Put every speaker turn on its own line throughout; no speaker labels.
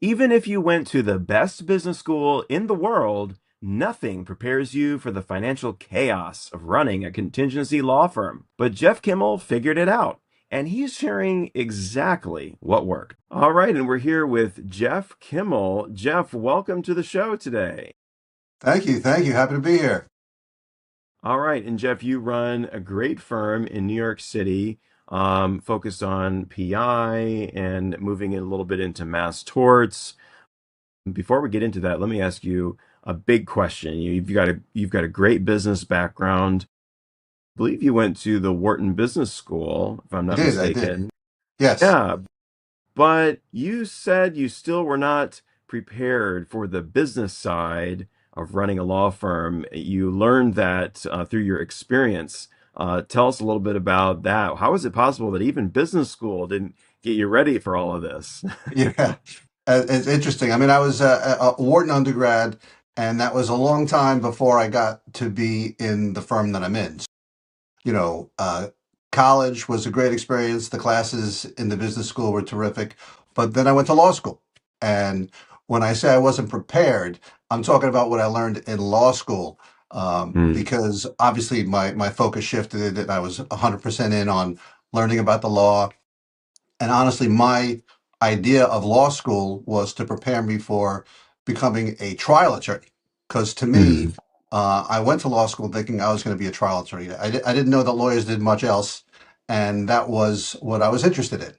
Even if you went to the best business school in the world, nothing prepares you for the financial chaos of running a contingency law firm. But Jeff Kimmel figured it out, and he's sharing exactly what worked. All right, and we're here with Jeff Kimmel. Jeff, welcome to the show today.
Thank you. Thank you. Happy to be here.
All right, and Jeff, you run a great firm in New York City, focused on PI and moving in a little bit into mass torts. Before we get into that, let me ask you a big question. You've got a great business background. I believe you went to the Wharton Business School, if I'm
I
not
did. I did.
mistaken.
Yes.
Yeah, but you said you still were not prepared for the business side of running a law firm. You learned that through your experience. Tell us a little bit about that. How is it possible that even business school didn't get you ready for all of this?
Yeah. It's interesting. I mean, I was a Wharton undergrad, and that was a long time before I got to be in the firm that I'm in. You know, college was a great experience. The classes in the business school were terrific. But then I went to law school. And when I say I wasn't prepared, I'm talking about what I learned in law school.
Mm,
Because obviously my focus shifted and I was 100% in on learning about the law. And honestly, my idea of law school was to prepare me for becoming a trial attorney. Because to me,
mm,
I went to law school thinking I was going to be a trial attorney. I didn't know that lawyers did much else, and that was what I was interested in.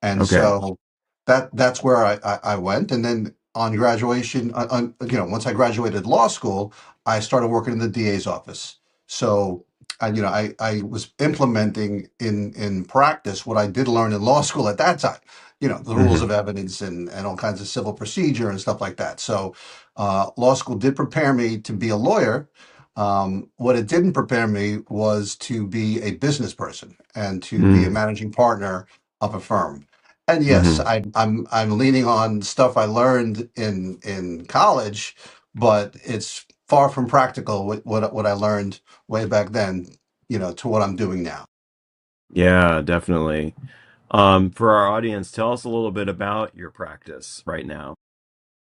And
okay.
so that's where I went. And then on graduation, once I graduated law school, I started working in the DA's office. So I was implementing in practice what I did learn in law school at that time. The rules
Hmm.
of evidence and all kinds of civil procedure and stuff like that. So law school did prepare me to be a lawyer. What it didn't prepare me was to be a business person and to be a
Mm,
managing partner of a firm. And yes,
hmm.
I'm leaning on stuff I learned in college, but it's far from practical what I learned way back then, to what I'm doing now.
Yeah, definitely. For our audience, tell us a little bit about your practice right now.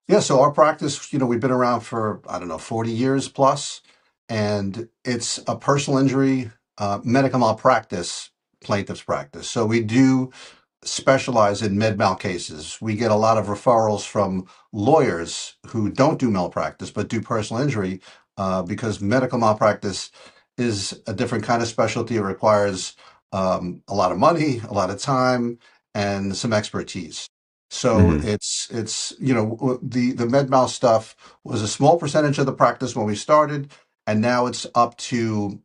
Yeah, so our practice, we've been around for, I don't know, 40 years plus, and it's a personal injury, medical malpractice plaintiff's practice. So we do specialize in med mal cases. We get a lot of referrals from lawyers who don't do malpractice but do personal injury because medical malpractice is a different kind of specialty. It requires a lot of money, a lot of time, and some expertise. So
Hmm.
it's the med mal stuff was a small percentage of the practice when we started, and now it's up to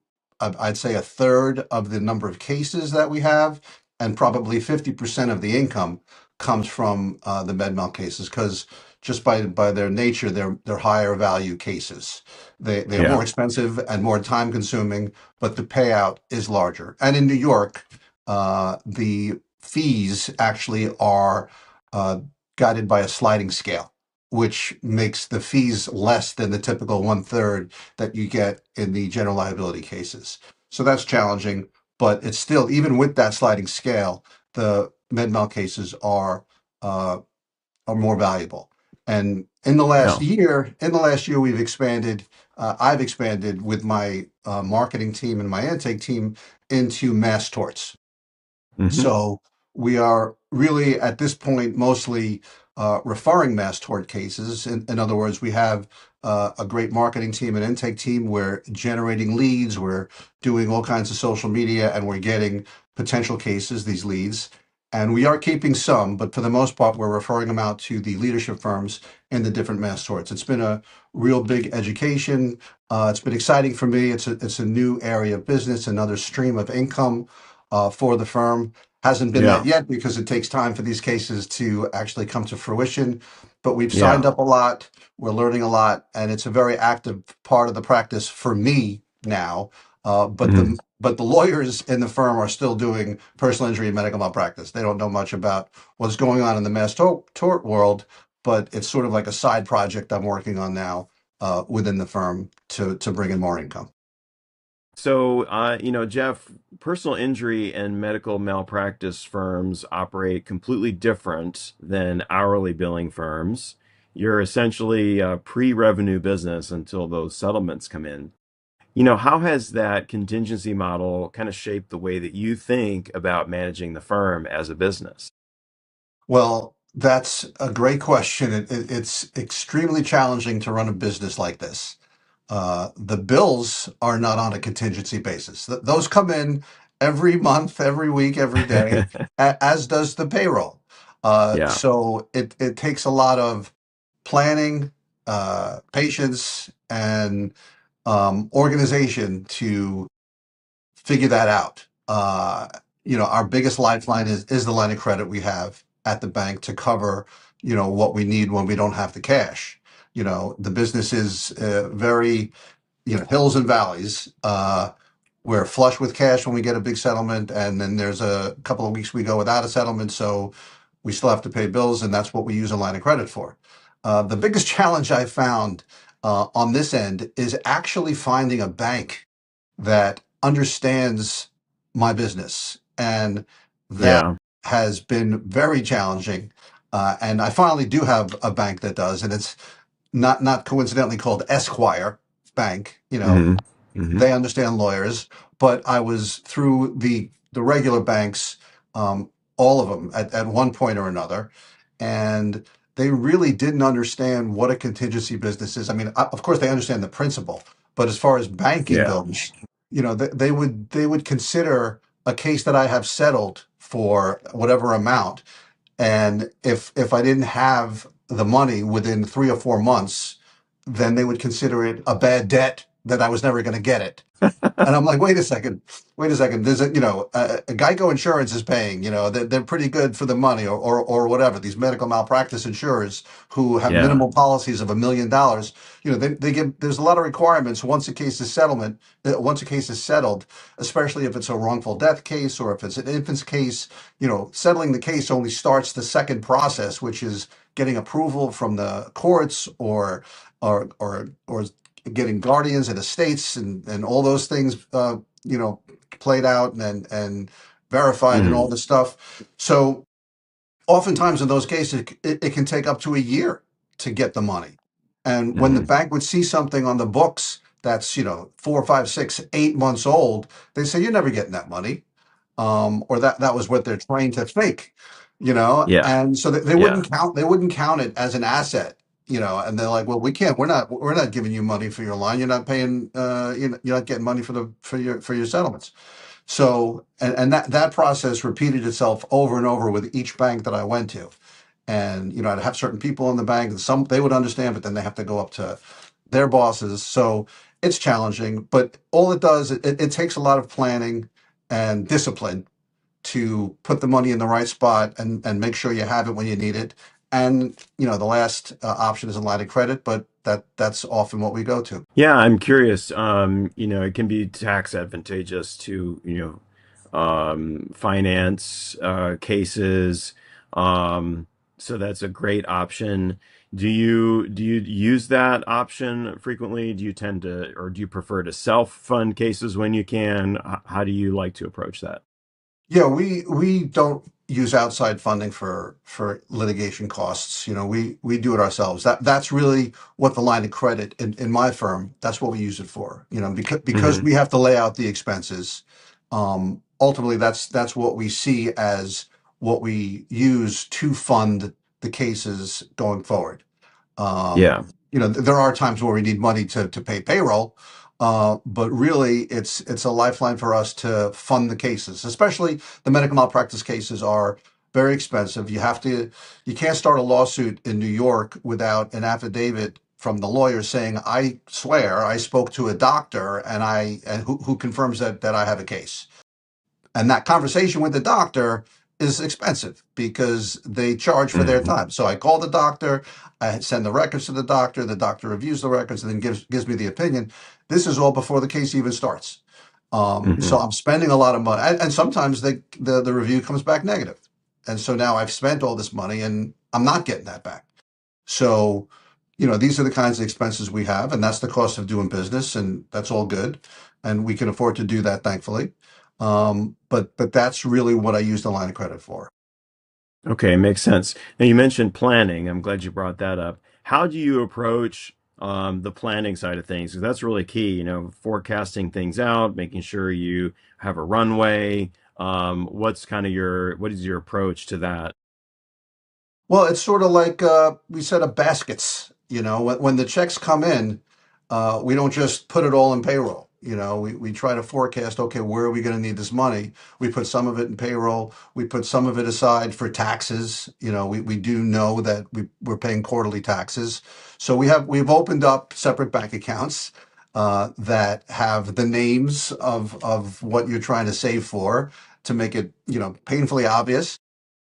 I'd say a third of the number of cases that we have, and probably 50% of the income comes from the med mal cases because just by their nature, they're higher value cases. They're more
Yeah.
expensive and more time consuming, but the payout is larger. And in New York, the fees actually are uh, guided by a sliding scale, which makes the fees less than the typical one third that you get in the general liability cases. So that's challenging, but it's still, even with that sliding scale, the med mal cases uh, are more valuable. And
Yeah.
in the last year, we've expanded. I've expanded with my marketing team and my intake team into mass torts.
Hmm.
So we are really at this point mostly referring mass tort cases. In other words, we have a great marketing team and intake team. We're generating leads. We're doing all kinds of social media, and we're getting potential cases, these leads. And we are keeping some, but for the most part, we're referring them out to the leadership firms in the different mass torts. It's been a real big education. It's been exciting for me. It's a new area of business, another stream of income for the firm. Hasn't been that
Yeah.
yet because it takes time for these cases to actually come to fruition. But we've signed
Yeah.
up a lot, we're learning a lot, and it's a very active part of the practice for me now.
Hmm.
But the lawyers in the firm are still doing personal injury and medical malpractice. They don't know much about what's going on in the mass tort world, but it's sort of like a side project I'm working on now within the firm to bring in more income.
So, Jeff, personal injury and medical malpractice firms operate completely different than hourly billing firms. You're essentially a pre-revenue business until those settlements come in. How has that contingency model kind of shaped the way that you think about managing the firm as a business?
Well, that's a great question. It's extremely challenging to run a business like this. The bills are not on a contingency basis. Those come in every month, every week, every day, as does the payroll.
Yeah,
So it takes a lot of planning, patience, and organization to figure that out. Our biggest lifeline is the line of credit we have at the bank to cover, what we need when we don't have the cash. The business is very, hills and valleys. We're flush with cash when we get a big settlement, and then there's a couple of weeks we go without a settlement, so we still have to pay bills, and that's what we use a line of credit for. The biggest challenge I found on this end is actually finding a bank that understands my business. And that
yeah,
has been very challenging. And I finally do have a bank that does, and it's not coincidentally called Esquire Bank.
hmm hmm
They understand lawyers, but I was through the regular banks, um, all of them at one point or another, and they really didn't understand what a contingency business is. I mean, of course, they understand the principle, but as far as banking
yeah,
goes, they would consider a case that I have settled for whatever amount, and if I didn't have the money within 3 or 4 months, then they would consider it a bad debt that I was never going to get it. And I'm like, wait a second. There's a Geico Insurance is paying. They're pretty good for the money, or whatever. These medical malpractice insurers who have
yeah,
minimal policies of $1 million. They give. There's a lot of requirements once a case is settled, especially if it's a wrongful death case or if it's an infant's case. Settling the case only starts the second process, which is getting approval from the courts or getting guardians and estates and all those things, played out and verified and all
hmm
this stuff. So oftentimes in those cases, it can take up to a year to get the money. And when the
hmm
bank would see something on the books that's, 4, 5, 6, 8 months old, they say, you're never getting that money. Or that was what they're trying to think,
yeah,
and so they
yeah,
wouldn't count it as an asset, and they're like, well, we can't, we're not giving you money for your line. You're not paying, you're not getting money for your settlements. So, and that process repeated itself over and over with each bank that I went to. And, I'd have certain people in the bank, and some they would understand, but then they have to go up to their bosses. So it's challenging, but all it does, it takes a lot of planning and discipline to put the money in the right spot and make sure you have it when you need it. And, the last option is a line of credit, but that's often what we go to.
yeah. I'm curious. It can be tax advantageous to, finance cases. So that's a great option. Do you use that option frequently? Do you tend to, or do you prefer to self-fund cases when you can? How do you like to approach that?
Yeah, we don't use outside funding for litigation costs. We do it ourselves. That's really what the line of credit in my firm. That's what we use it for. Because
Hmm
we have to lay out the expenses. Ultimately, that's what we see as what we use to fund the cases going forward.
Yeah.
There are times where we need money to pay payroll, but really it's a lifeline for us to fund the cases, especially the medical malpractice cases are very expensive. You can't start a lawsuit in New York without an affidavit from the lawyer saying, I swear I spoke to a doctor and who confirms that I have a case. And that conversation with the doctor is expensive because they charge for their
hmm
time. So I call the doctor, I send the records to the doctor reviews the records and then gives me the opinion. This is all before the case even starts. So
hmm
I'm spending a lot of money, and sometimes the review comes back negative, and so now I've spent all this money and I'm not getting that back. So, these are the kinds of expenses we have, and that's the cost of doing business, and that's all good. and we can afford to do that, thankfully. But that's really what I use the line of credit for.
Okay, makes sense. Now you mentioned planning. I'm glad you brought that up. How do you approach the planning side of things? Because that's really key, forecasting things out, making sure you have a runway. What is your approach to that?
Well, it's sort of like we set up baskets. When the checks come in, we don't just put it all in payroll. We try to forecast, okay, where are we going to need this money? We put some of it in payroll. We put some of it aside for taxes. We do know that we're paying quarterly taxes. So we've opened up separate bank accounts that have the names of what you're trying to save for to make it, painfully obvious,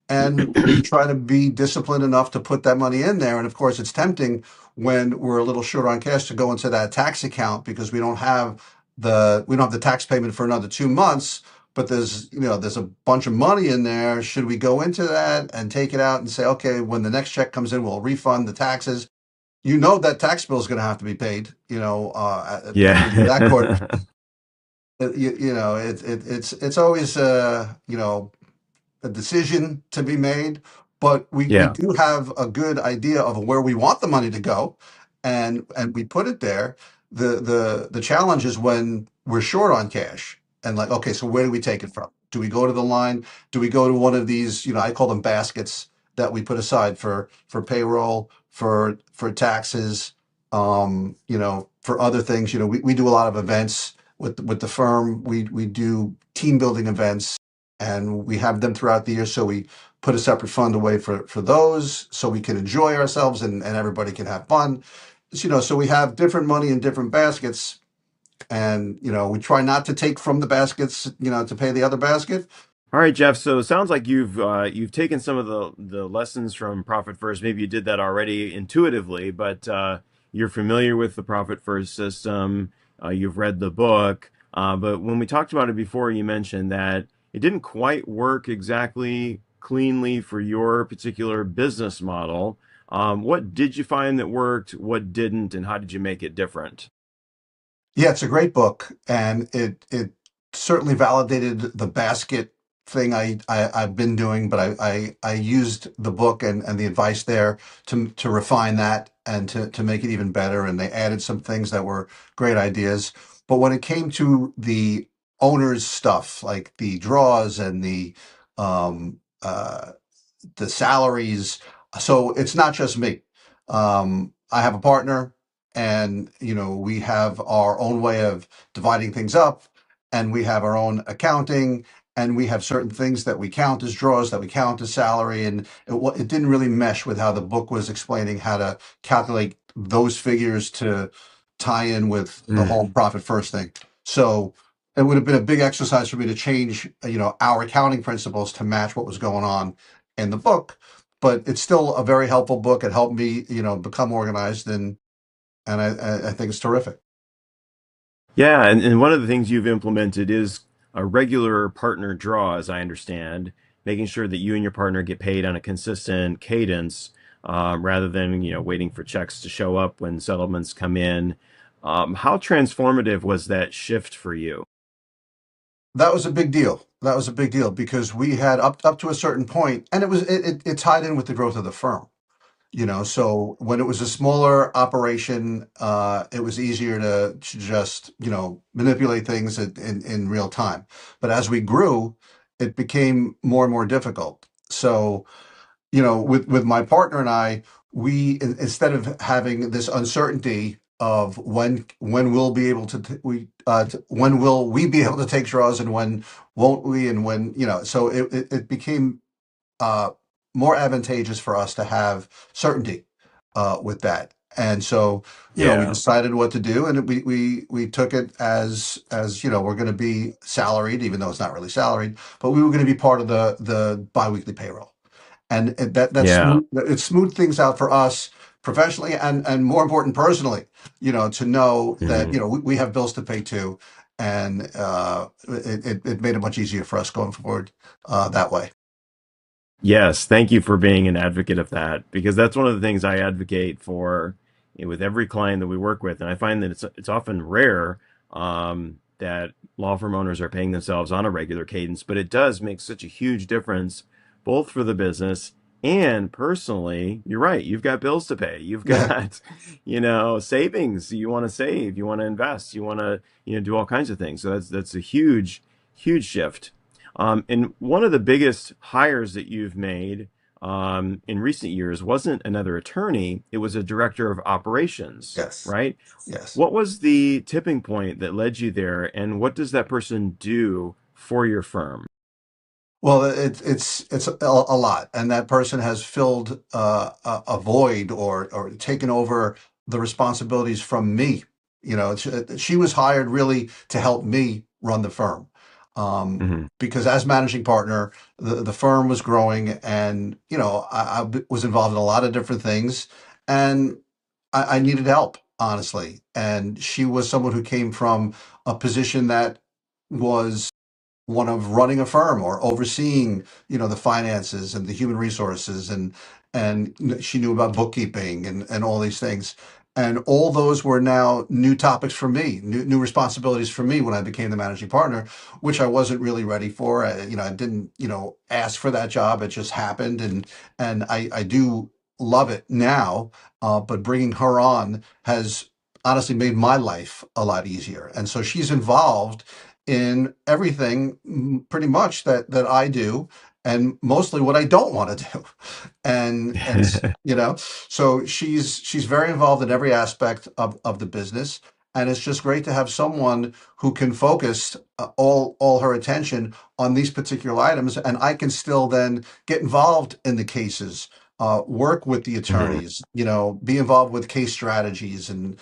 and we try to be disciplined enough to put that money in there. And of course, it's tempting when we're a little short on cash to go into that tax account because we don't have the tax payment for another 2 months. But there's a bunch of money in there. Should we go into that and take it out and say, okay, when the next check comes in, we'll refund the taxes? That tax bill is going to have to be paid. Under that court,
Yeah.
it's always a decision to be made, but we
Yeah.
do have a good idea of where we want the money to go, and we put it there. The challenge is when we're short on cash, and like, okay, so where do we take it from? Do we go to the line? Do we go to one of these, I call them baskets that we put aside for payroll, for taxes, for other things. We do a lot of events with the firm. We do team building events, and we have them throughout the year. So we put a separate fund away for those, so we can enjoy ourselves, and everybody can have fun. So we have different money in different baskets, and we try not to take from the baskets, to pay the other basket.
All right, Jeff. So it sounds like you've taken some of the lessons from Profit First. Maybe you did that already intuitively, but you're familiar with the Profit First system. You've read the book. But when we talked about it before, you mentioned that it didn't quite work exactly cleanly for your particular business model. What did you find that worked? What didn't? And how did you make it different?
Yeah, it's a great book, and it certainly validated the basket thing I've been doing, but I used the book and the advice there to refine that and to make it even better. And they added some things that were great ideas. But when it came to the owner's stuff, like the draws and the salaries. So it's not just me. I have a partner, and we have our own way of dividing things up, and we have our own accounting, and we have certain things that we count as draws, that we count as salary, and it didn't really mesh with how the book was explaining how to calculate those figures to tie in with the
Mm.
whole profit first thing. So it would have been a big exercise for me to change, our accounting principles to match what was going on in the book, but it's still a very helpful book. It helped me, become organized, and I think it's terrific.
Yeah, and one of the things you've implemented is a regular partner draw, as I understand, making sure that you and your partner get paid on a consistent cadence, rather than, waiting for checks to show up when settlements come in. How transformative was that shift for you?
That was a big deal. That was a big deal because we had up to a certain point, and it tied in with the growth of the firm. So when it was a smaller operation, it was easier to just manipulate things in real time. But as we grew, it became more and more difficult. So with my partner and I, instead of having this uncertainty of when we'll be able to when will we be able to take draws, and when won't we, and when so it became uh, more advantageous for us to have certainty with that. And so, we
Yeah,
decided what to do, and we took it as we're going to be salaried, even though it's not really salaried, but we were going to be part of the biweekly payroll, and
yeah.
it smoothed things out for us professionally, and more important, personally. To know that
Mhm.
we have bills to pay too, and it made it much easier for us going forward that way.
Yes, thank you for being an advocate of that, because that's one of the things I advocate for, with every client that we work with, and I find that it's often rare. that law firm owners are paying themselves on a regular cadence, but it does make such a huge difference both for the business and personally. You're right. You've got bills to pay. You've got, savings you want to save, you want to invest, you want to, do all kinds of things. So that's a huge, huge shift. And one of the biggest hires that you've made in recent years wasn't another attorney, it was a director of operations,
Yes,
right?
yes.
What was the tipping point that led you there, and what does that person do for your firm?
Well, it's a lot, and that person has filled a void or taken over the responsibilities from me. She was hired really to help me run the firm,
Hmm.
because as managing partner, the firm was growing, and was involved in a lot of different things, and I needed help, honestly. And she was someone who came from a position that was one of running a firm or overseeing, the finances and the human resources, and she knew about bookkeeping and all these things. And all those were now new topics for me, new responsibilities for me when I became the managing partner, which I wasn't really ready for. I didn't, ask for that job. It just happened, and I do love it now. But bringing her on has honestly made my life a lot easier. And so she's involved in everything, pretty much that I do, and mostly what I don't want to do. And so she's very involved in every aspect of the business, and it's just great to have someone who can focus all her attention on these particular items, and I can still then get involved in the cases, work with the
Hmm.
attorneys, be involved with case strategies, and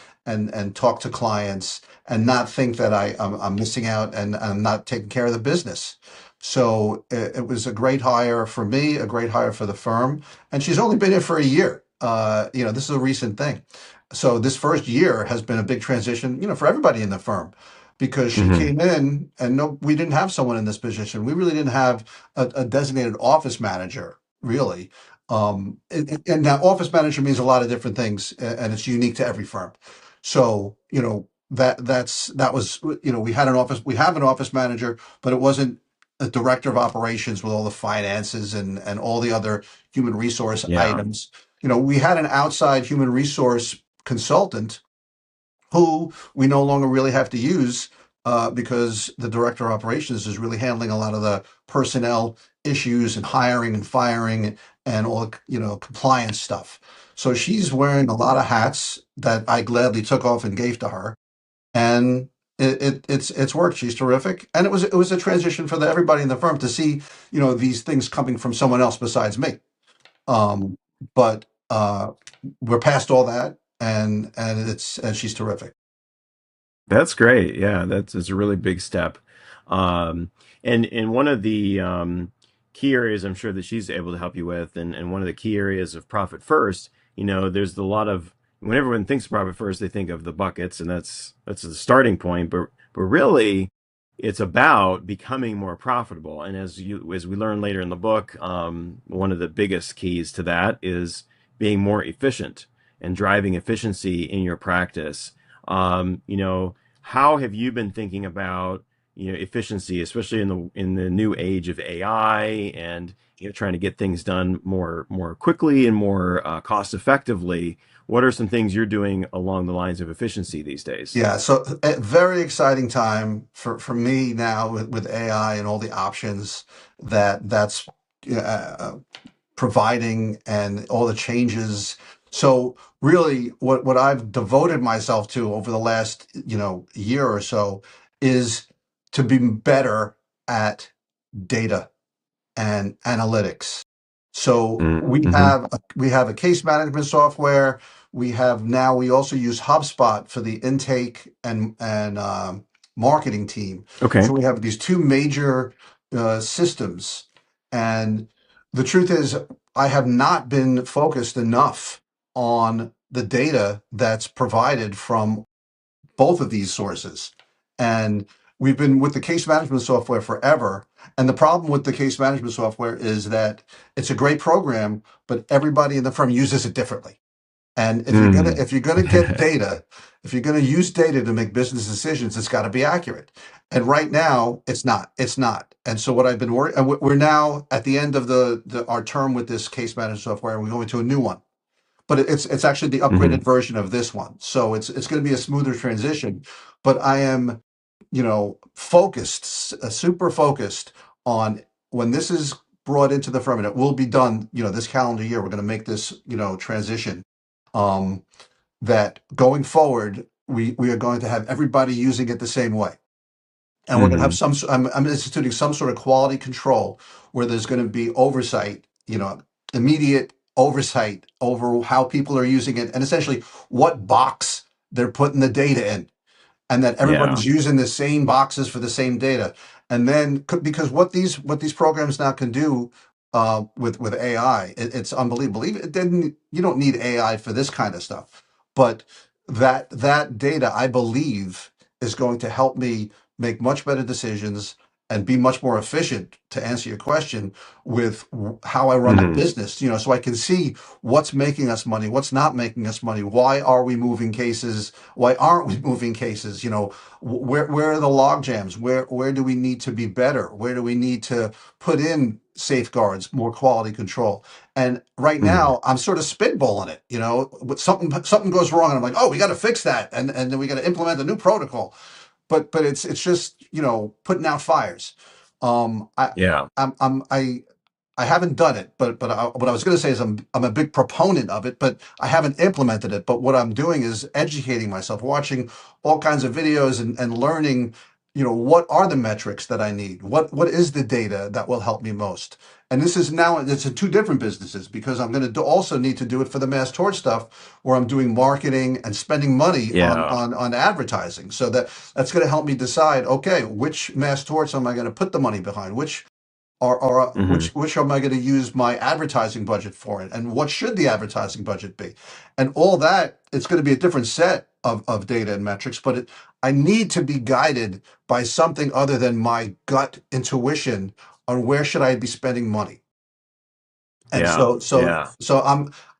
talk to clients, and not think that I'm missing out and I'm not taking care of the business. So it was a great hire for me, a great hire for the firm, and she's only been here for a year. This is a recent thing. So this first year has been a big transition, for everybody in the firm, because she
Hmm.
came in and no, we didn't have someone in this position. We really didn't have a designated office manager, really. And now office manager means a lot of different things, and it's unique to every firm. So, that was, we have an office manager, but it wasn't a director of operations with all the finances and all the other human resource
Yeah.
items. We had an outside human resource consultant who we no longer really have to use, because the director of operations is really handling a lot of the personnel issues and hiring and firing and all compliance stuff. So she's wearing a lot of hats that I gladly took off and gave to her, and it's worked. She's terrific, and it was a transition for everybody in the firm to see these things coming from someone else besides me. Um, but we're past all that, and she's terrific.
That's great. Yeah, that's a really big step. Um, and one of the key areas I'm sure that she's able to help you with, and one of the key areas of profit first, there's a lot of when everyone thinks profit first, they think of the buckets, and that's the starting point. But really, it's about becoming more profitable. And as we learn later in the book, one of the biggest keys to that is being more efficient and driving efficiency in your practice. How have you been thinking about, efficiency, especially in the new age of AI and, trying to get things done more quickly and more cost effectively? What are some things you're doing along the lines of efficiency these days?
Yeah, so a very exciting time for me now with AI and all the options that's uh, providing, and all the changes. So really, what I've devoted myself to over the last year or so is to be better at data and analytics. So
Mm-hmm.
we have a case management software. We also use HubSpot for the intake and marketing team.
Okay.
So we have these two major systems, and the truth is, I have not been focused enough on the data that's provided from both of these sources. And we've been with the case management software forever. And the problem with the case management software is that it's a great program, but everybody in the firm uses it differently. And
Mm.
if you're gonna get data, if you're gonna use data to make business decisions, it's got to be accurate. And right now, it's not. It's not. And so what I've been working, and we're now at the end of our term with this case management software, and we're going to a new one. But it's actually the
Hmm.
upgraded version of this one. So it's going to be a smoother transition. But I am, focused, super focused on when this is brought into the firm, and it will be done, this calendar year. We're going to make this, transition. Um, that going forward, we are going to have everybody using it the same way. And we're going to have
Hmm.
some, I'm instituting some sort of quality control where there's going to be oversight, immediate oversight over how people are using it and essentially what box they're putting the data in, and that
Yeah.
everybody's using the same boxes for the same data. And then because what these programs now can do with AI, it's unbelievable. Even it didn't you don't need AI for this kind of stuff, but that data, I believe, is going to help me make much better decisions and be much more efficient, to answer your question, with how I run the
Hmm.
business. So I can see what's making us money, what's not making us money, why are we moving cases, why aren't we moving cases? Where are the log jams? Where do we need to be better? Where do we need to put in safeguards, more quality control? And right
Hmm.
now, I'm sort of spitballing it. But something goes wrong, and I'm like, oh, we got to fix that, and then we got to implement a new protocol. But it's just putting out fires. Um, I
Yeah.
I haven't done it, but what I was going to say is I'm a big proponent of it, but I haven't implemented it. But what I'm doing is educating myself, watching all kinds of videos and learning, what are the metrics that I need? What is the data that will help me most? And this is now it's in two different businesses, because I'm going to also need to do it for the mass tort stuff where I'm doing marketing and spending money on
Yeah.
advertising. So that's going to help me decide, okay, which mass torts am I going to put the money behind? Or
Hmm.
which am I going to use my advertising budget for it, and what should the advertising budget be, and all that. It's going to be a different set of data and metrics, but I need to be guided by something other than my gut intuition on where should I be spending money. And
Yeah. Yeah.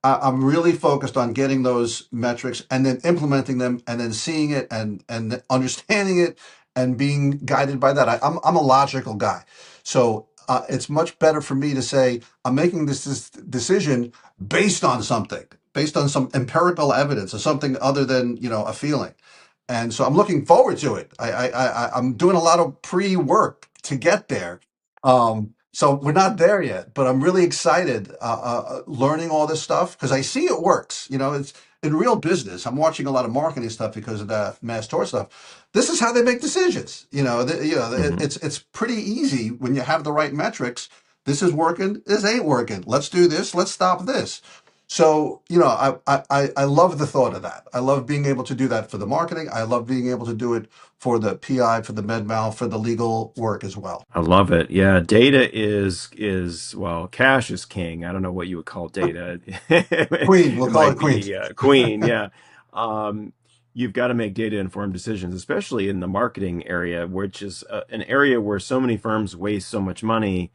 I'm really focused on getting those metrics and then implementing them and then seeing it and understanding it and being guided by that. I'm a logical guy, so it's much better for me to say I'm making this decision based on something, based on some empirical evidence or something other than a feeling. And so I'm looking forward to it. I'm doing a lot of pre work to get there. So we're not there yet, but I'm really excited learning all this stuff because I see it works. It's in real business. I'm watching a lot of marketing stuff because of the mass tort stuff. This is how they make decisions.
Hmm.
It's pretty easy when you have the right metrics. This is working. This ain't working. Let's do this. Let's stop this. So, I love the thought of that. I love being able to do that for the marketing. I love being able to do it for the PI, for the med mal, for the legal work as well.
I love it. Yeah, data is well, cash is king. I don't know what you would call data.
Queen, we'll
It
call
might
it Queen.
be queen. Yeah. Um, you've got to make data informed decisions, especially in the marketing area, which is an area where so many firms waste so much money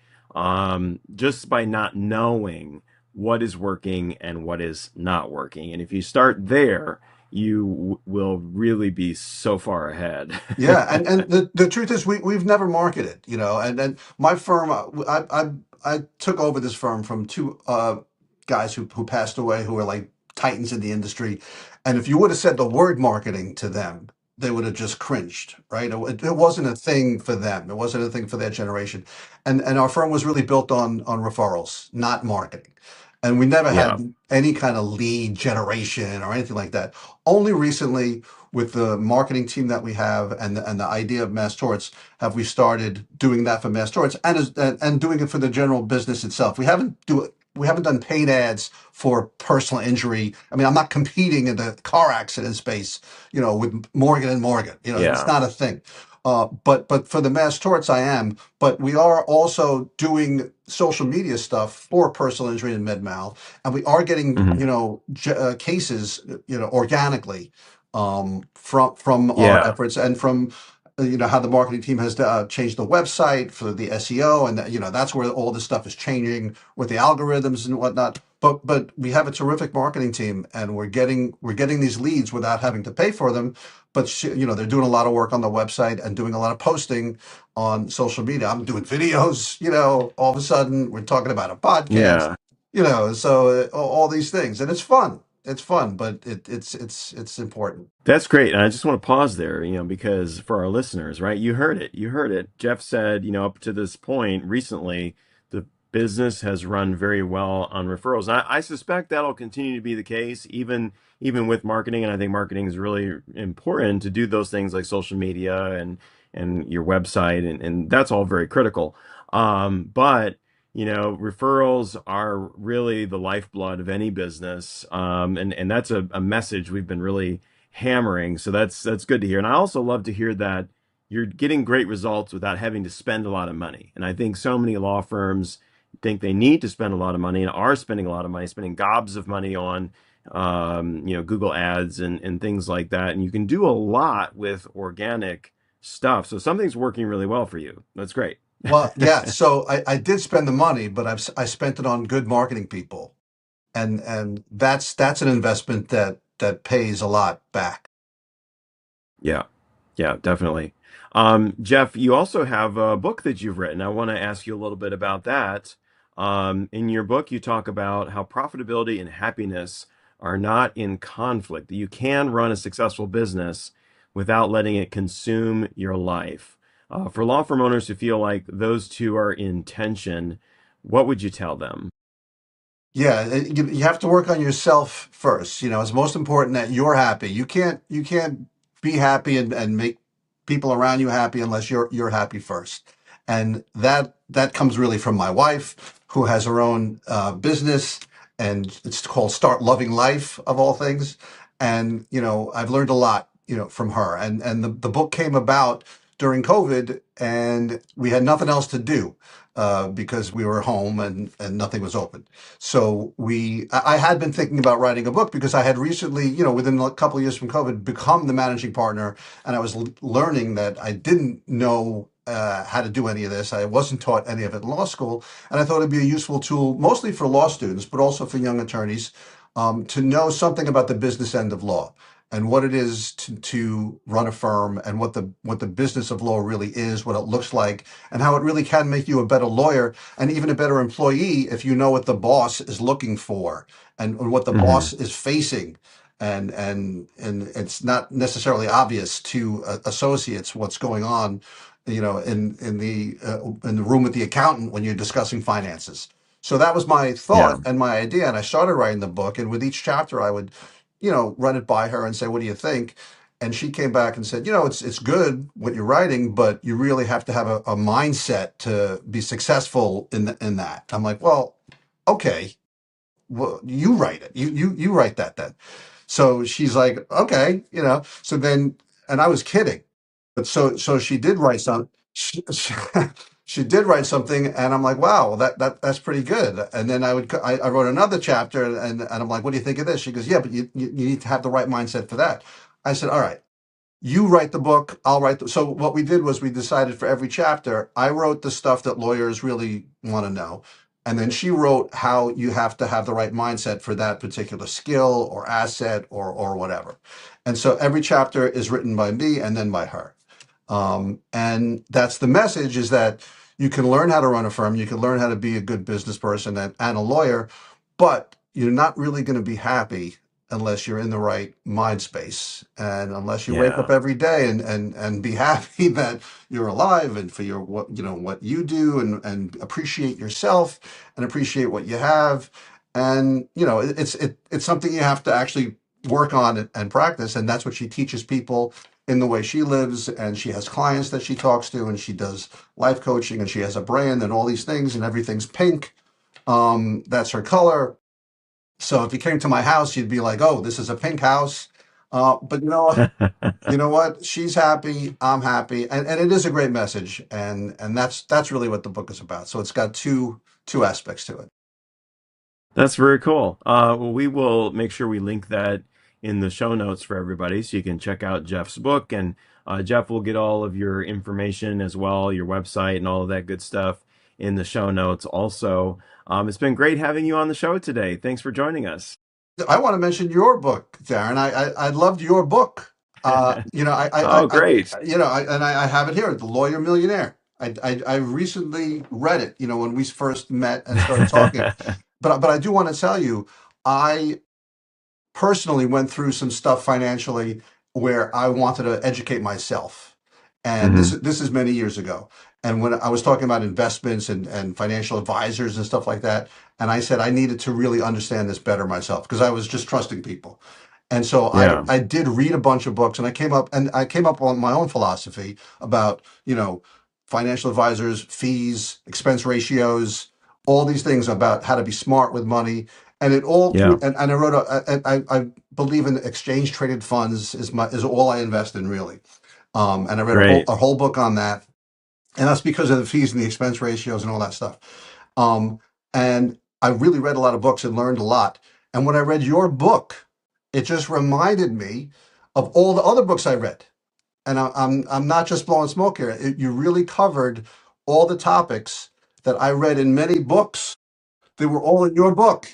just by not knowing what is working and what is not working. And if you start there, you will really be so far ahead.
Yeah, and the truth is we've never marketed, and my firm, I took over this firm from two guys who passed away, who were like titans in the industry, and if you would have said the word marketing to them, they would have just cringed, right? It wasn't a thing for them. It wasn't a thing for their generation, and our firm was really built on referrals, not marketing, and we never
Yeah.
had any kind of lead generation or anything like that. Only recently, with the marketing team that we have and the idea of mass torts, have we started doing that for mass torts and doing it for the general business itself. We haven't done paid ads for personal injury. I mean, I'm not competing in the car accident space, with Morgan and Morgan. It's
Yeah.
not a thing. But for the mass torts, I am. But we are also doing social media stuff for personal injury and med mal, and we are getting
Mhm.
cases organically from our
Yeah.
efforts and from how the marketing team has changed the website for the SEO, and that's where all this stuff is changing with the algorithms and whatnot. but we have a terrific marketing team, and we're getting these leads without having to pay for them. But they're doing a lot of work on the website and doing a lot of posting on social media. I'm doing videos. All of a sudden we're talking about a podcast.
Yeah.
So all these things, and it's fun. It's fun, but it's important.
That's great. And I just want to pause there, because for our listeners, right? You heard it. You heard it. Jeff said, up to this point recently, the business has run very well on referrals. And I suspect that'll continue to be the case, even with marketing. And I think marketing is really important to do those things like social media and your website, and that's all very critical. But referrals are really the lifeblood of any business. And that's a message we've been really hammering. So that's good to hear. And I also love to hear that you're getting great results without having to spend a lot of money. And I think so many law firms think they need to spend a lot of money and are spending a lot of money, spending gobs of money on Google ads and things like that. And you can do a lot with organic stuff. So something's working really well for you. That's great.
Well, yeah. So I did spend the money, but I spent it on good marketing people, and that's an investment that pays a lot back.
Yeah, yeah, definitely. Jeff, you also have a book that you've written. I want to ask you a little bit about that. In your book, you talk about how profitability and happiness are not in conflict, that you can run a successful business without letting it consume your life. For law firm owners who feel like those two are in tension, what would you tell them?
Yeah, you have to work on yourself first. It's most important that you're happy. You can't be happy and make people around you happy unless you're happy first. And that comes really from my wife, who has her own business, and it's called Start Loving Life of all things. And I've learned a lot from her. And the book came about during COVID, and we had nothing else to do because we were home and nothing was open. So I had been thinking about writing a book because I had recently, within a couple of years from COVID, become the managing partner, and I was learning that I didn't know how to do any of this. I wasn't taught any of it in law school, and I thought it'd be a useful tool, mostly for law students, but also for young attorneys, to know something about the business end of law and what it is to run a firm, and what the business of law really is, what it looks like, and how it really can make you a better lawyer and even a better employee if you know what the boss is looking for and what the
Hmm.
boss is facing. And it's not necessarily obvious to associates what's going on, in the room with the accountant when you're discussing finances. So that was my
Yeah.
thought and my idea, and I started writing the book. And with each chapter, I would, run it by her and say, "What do you think?" And she came back and said, it's good what you're writing, but you really have to have a mindset to be successful in that. I'm like, well, okay, well, you write it. You write that then. So she's like, okay, So then, and I was kidding, but so she did write some. She did write something, and I'm like, wow, well, that's pretty good. And then I wrote another chapter, and I'm like, what do you think of this? She goes, yeah, but you need to have the right mindset for that. I said, all right, you write the book, I'll write so what we did was we decided for every chapter, I wrote the stuff that lawyers really want to know, and then she wrote how you have to have the right mindset for that particular skill or asset or whatever. And so every chapter is written by me and then by her. And that's the message, is that you can learn how to run a firm, you can learn how to be a good business person and a lawyer, but you're not really going to be happy unless you're in the right mind space, and unless you wake up
Yeah.
every day and be happy that you're alive, and for your what you do, and appreciate yourself and appreciate what you have. And it's something you have to actually work on and practice, and that's what she teaches people in the way she lives. And she has clients that she talks to, and she does life coaching, and she has a brand and all these things, and everything's pink. That's her color. So if you came to my house, you'd be like, "Oh, this is a pink house." But you know what? She's happy. I'm happy, and it is a great message, and that's really what the book is about. So it's got two aspects to it.
That's very cool. Well, we will make sure we link that in the show notes for everybody so you can check out Jeff's book. And Jeff will get all of your information as well, your website and all of that good stuff in the show notes also. It's been great having you on the show today. Thanks for joining us.
I want to mention your book, Darren. I loved your book.
Oh, great.
I have it here, The Lawyer Millionaire. I recently read it, when we first met and started talking. But I do want to tell you, I personally went through some stuff financially where I wanted to educate myself. And this
Hmm.
this is many years ago. And when I was talking about investments and financial advisors and stuff like that, and I said I needed to really understand this better myself because I was just trusting people. And so I,
Yeah,
I did read a bunch of books and I came up on my own philosophy about, financial advisors, fees, expense ratios, all these things about how to be smart with money. And it all
yeah,
and I wrote I believe in exchange traded funds is all I invest in really. And I read a whole
great.
a whole book on that, and that's because of the fees and the expense ratios and all that stuff. Um, and I really read a lot of books and learned a lot. And when I read your book, it just reminded me of all the other books I read. And I'm not just blowing smoke here. You really covered all the topics that I read in many books. They were all in your book.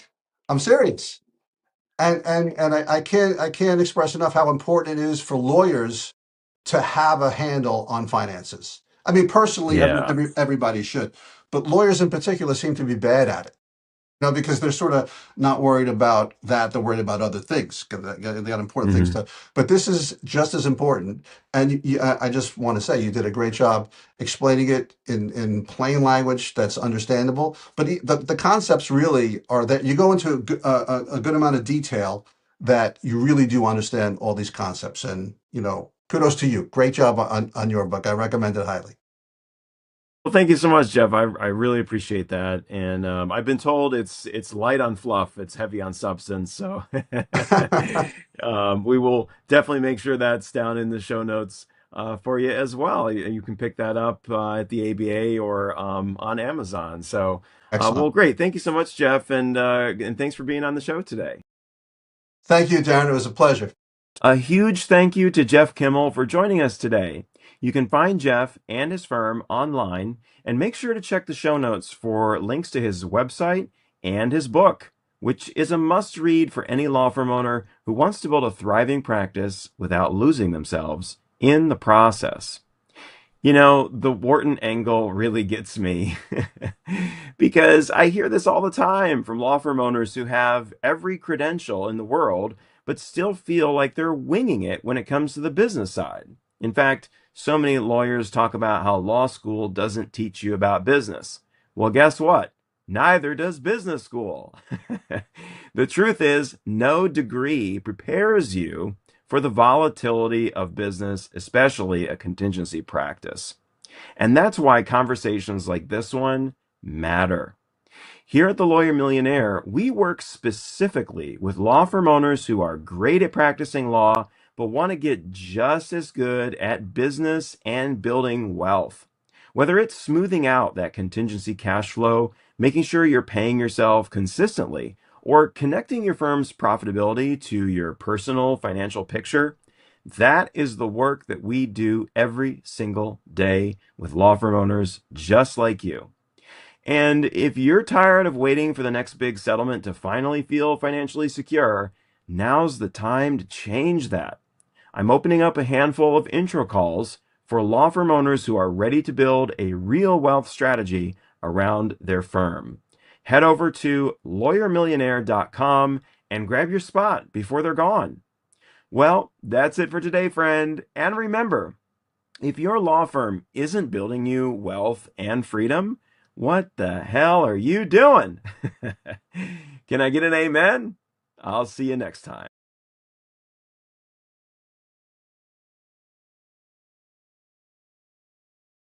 I'm serious. And I can't express enough how important it is for lawyers to have a handle on finances. I mean, personally,
Yeah.
everybody should, but lawyers in particular seem to be bad at it. Because they're sort of not worried about that; they're worried about other things. 'Cause they got important things
Hmm.
to. But this is just as important. And I just want to say you did a great job explaining it in plain language that's understandable. But the concepts really are that you go into a good amount of detail that you really do understand all these concepts. And kudos to you. Great job on your book. I recommend it highly.
Well, thank you so much, Jeff. I really appreciate that. And I've been told it's light on fluff, it's heavy on substance. So we will definitely make sure that's down in the show notes for you as well. You can pick that up at the ABA or on Amazon. So,
Excellent.
well, great. Thank you so much, Jeff, and thanks for being on the show today.
Thank you, Darren. It was a pleasure.
A huge thank you to Jeff Kimmel for joining us today. You can find Jeff and his firm online, and make sure to check the show notes for links to his website and his book, which is a must read for any law firm owner who wants to build a thriving practice without losing themselves in the process. The Wharton angle really gets me because I hear this all the time from law firm owners who have every credential in the world, but still feel like they're winging it when it comes to the business side. In fact, so many lawyers talk about how law school doesn't teach you about business. Well, guess what? Neither does business school. The truth is, no degree prepares you for the volatility of business, especially a contingency practice. And that's why conversations like this one matter. Here at the Lawyer Millionaire, we work specifically with law firm owners who are great at practicing law, but want to get just as good at business and building wealth. Whether it's smoothing out that contingency cash flow, making sure you're paying yourself consistently, or connecting your firm's profitability to your personal financial picture, that is the work that we do every single day with law firm owners just like you. And if you're tired of waiting for the next big settlement to finally feel financially secure, now's the time to change that. I'm opening up a handful of intro calls for law firm owners who are ready to build a real wealth strategy around their firm. Head over to lawyermillionaire.com and grab your spot before they're gone. Well, that's it for today, friend. And remember, if your law firm isn't building you wealth and freedom, what the hell are you doing? Can I get an amen? I'll see you next time.